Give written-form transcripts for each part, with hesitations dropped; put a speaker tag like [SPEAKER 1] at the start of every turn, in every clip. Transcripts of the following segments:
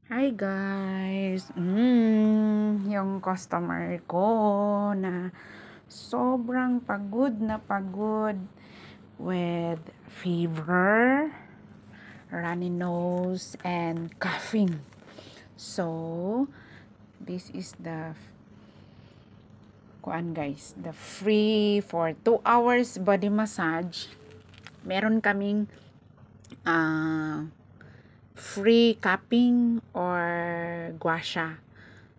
[SPEAKER 1] Hi guys! Yung customer ko na sobrang pagod na pagod with fever, runny nose, and coughing. So, this is the guys, the free for 2 hours body massage. Meron kaming free cupping or gua sha.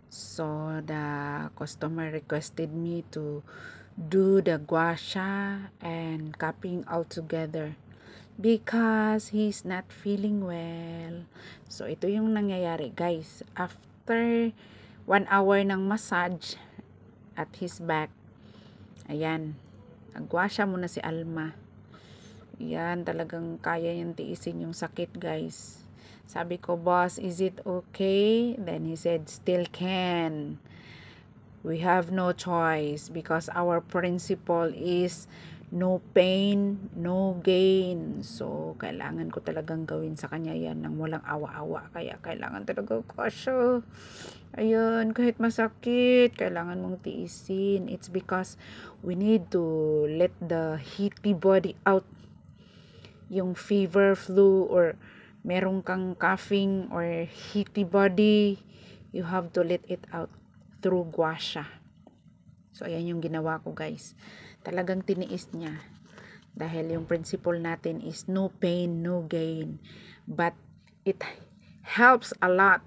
[SPEAKER 1] So the customer requested me to do the gua sha and cupping all together because he's not feeling well. So ito yung nangyayari guys. After 1 hour ng massage at his back, ayan, nag-gua sha muna si Alma. Yan, talagang kaya niyang tiisin yung sakit guys. Sabi ko, boss, is it okay? Then he said, still can. We have no choice because our principle is no pain, no gain. So, kailangan ko talagang gawin sa kanya yan ng walang awa-awa. Kaya kailangan talaga kasya. Ayun, kahit masakit, kailangan mong tiisin. It's because we need to let the heaty body out. Yung fever, flu, or merong kang coughing or heaty body, you have to let it out through gua sha. So, ayan yung ginawa ko guys. Talagang tiniis niya. Dahil yung principle natin is no pain, no gain. But it helps a lot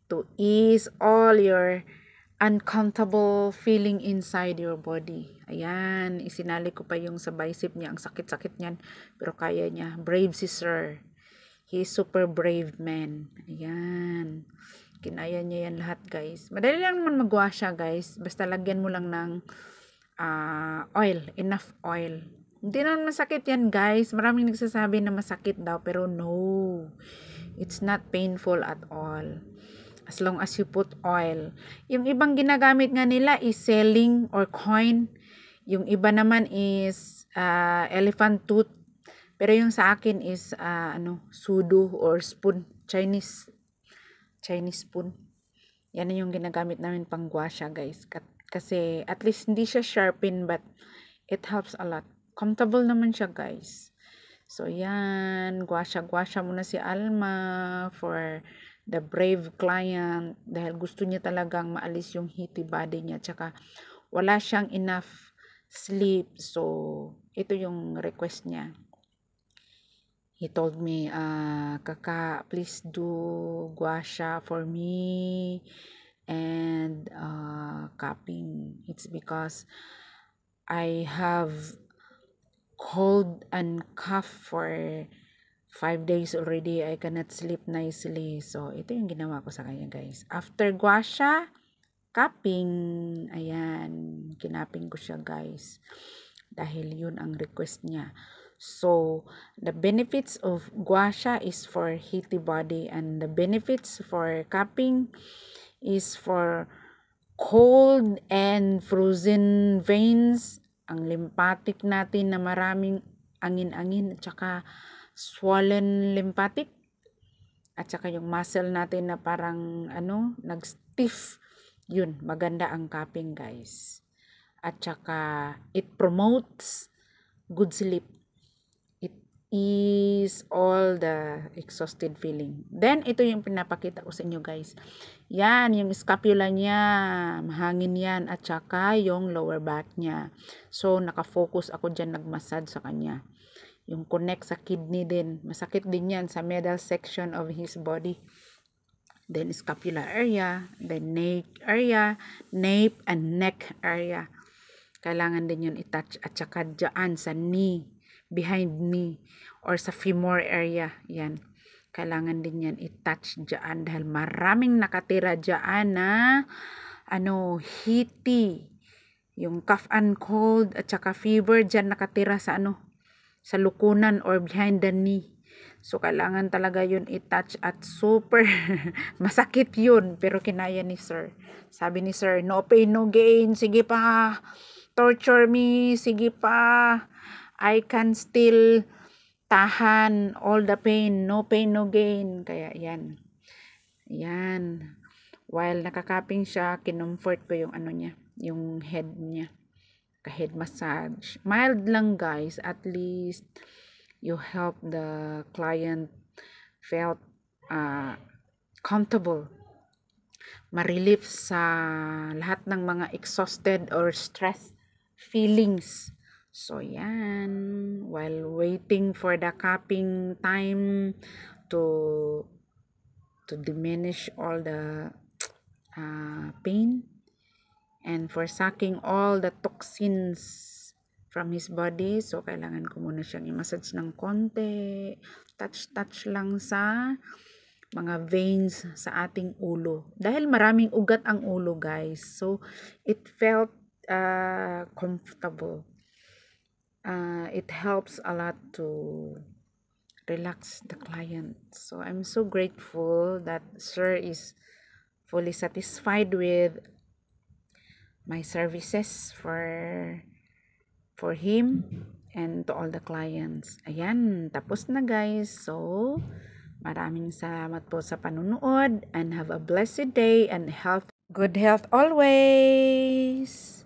[SPEAKER 1] to ease all your uncomfortable feeling inside your body. Ayan, isinali ko pa yung sa bicep niya. Ang sakit-sakit niyan. Pero kaya niya. Brave si sir. He is super brave man. Ayan. Kinaya niya yan lahat guys. Madali lang naman magawa siya guys. Basta lagyan mo lang ng oil. Enough oil. Hindi naman masakit yan guys. Maraming nagsasabi na masakit daw. Pero no. It's not painful at all. As long as you put oil. Yung ibang ginagamit nga nila is selling or coin. Yung iba naman is elephant tooth. Pero yung sa akin is sudo or spoon. Chinese spoon. Yan yung ginagamit namin pang gua sha guys. Kasi at least hindi siya sharpen but it helps a lot. Comfortable naman siya guys. So yan, gua sha muna si Alma for the brave client dahil gusto niya talagang maalis yung heaty body niya tsaka wala siyang enough sleep. So ito yung request niya. He told me, Kaka, please do gua sha for me and cupping. It's because I have cold and cough for 5 days already. I cannot sleep nicely. So, ito yung ginawa ko sa kanya, guys. After gua sha, cupping. Ayan. Kinaping ko siya, guys. Dahil yun ang request niya. So, the benefits of gua sha is for heaty body and the benefits for cupping is for cold and frozen veins, ang lymphatic natin na maraming angin-angin at saka swollen lymphatic at saka yung muscle natin na parang nag-stiff, yun, maganda ang cupping guys. At saka it promotes good sleep. Is all the exhausted feeling. Then, ito yung pinapakita ko sa inyo guys. Yan, yung scapula niya, mahangin yan, at saka yung lower back niya. So, nakafocus ako dyan, nagmassage sa kanya. Yung connect sa kidney din. Masakit din yan sa middle section of his body. Then, scapular area, then nape area, nape and neck area. Kailangan din yun i-touch at saka dyan sa knee, behind knee, or sa femur area. Yan. Kailangan din yan i-touch dyan dahil maraming nakatira dyan na heaty. Yung cough and cold at saka fever dyan nakatira sa sa lukunan or behind the knee. So, kailangan talaga yun i-touch at super masakit yun. Pero kinaya ni sir. Sabi ni sir, no pain, no gain. Sige pa. Torture me. Sige pa. I can still tahan all the pain. No pain, no gain. Kaya yan. Yan. While nakakaping siya, kinomfort ko yung ano niya, yung head niya. Ka-head massage. Mild lang guys, at least you help the client felt comfortable, ma-relieve sa lahat ng mga exhausted or stress feelings. So yan, while waiting for the cupping time to diminish all the pain, and for sucking all the toxins from his body. So, kailangan ko muna siyang i-massage ng konti. Touch-touch lang sa mga veins sa ating ulo. Dahil maraming ugat ang ulo, guys. So, it felt comfortable. It helps a lot to relax the client. So, I'm so grateful that Sir is fully satisfied with my services for him and to all the clients. Ayan, tapos na guys. So, maraming salamat po sa panunood and have a blessed day and good health always!